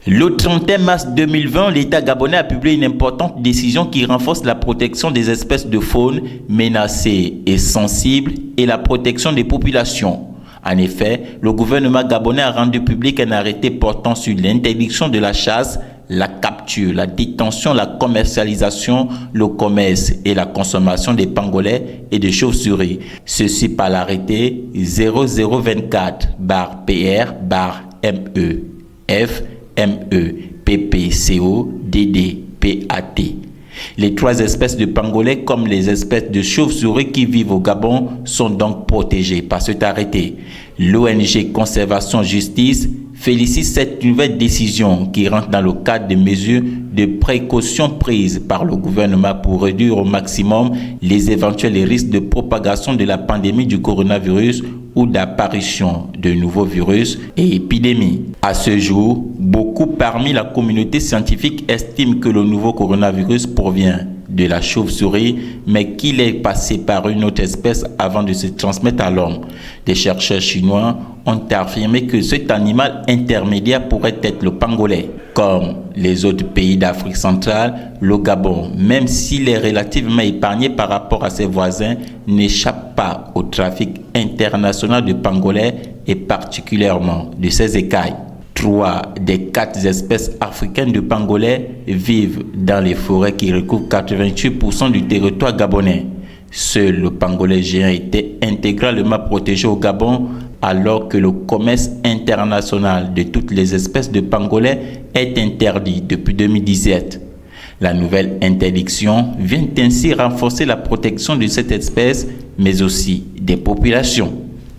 Le 31 mars 2020, l'État gabonais a publié une importante décision qui renforce la protection des espèces de faune menacées et sensibles et la protection des populations. En effet, le gouvernement gabonais a rendu public un arrêté portant sur l'interdiction de la chasse, la capture, la détention, la commercialisation, le commerce et la consommation des pangolins et des chauves-souris. Ceci par l'arrêté 0024-PR-ME-F MEPPCO-DD-PAT. Les 3 espèces de pangolins comme les espèces de chauves-souris qui vivent au Gabon sont donc protégées par cet arrêté. L'ONG Conservation Justice félicite cette nouvelle décision qui rentre dans le cadre des mesures de précaution prises par le gouvernement pour réduire au maximum les éventuels risques de propagation de la pandémie du coronavirus ou d'apparition de nouveaux virus et épidémies. À ce jour, beaucoup parmi la communauté scientifique estiment que le nouveau coronavirus provient de la chauve-souris, mais qu'il est passé par une autre espèce avant de se transmettre à l'homme. Des chercheurs chinois ont affirmé que cet animal intermédiaire pourrait être le pangolin. Comme les autres pays d'Afrique centrale, le Gabon, même s'il est relativement épargné par rapport à ses voisins, n'échappe pas au trafic international de pangolins et particulièrement de ses écailles. 3 des 4 espèces africaines de pangolins vivent dans les forêts qui recouvrent 88% du territoire gabonais. Seul le pangolin géant était intégralement protégé au Gabon, alors que le commerce international de toutes les espèces de pangolins est interdit depuis 2017. La nouvelle interdiction vient ainsi renforcer la protection de cette espèce, mais aussi des populations.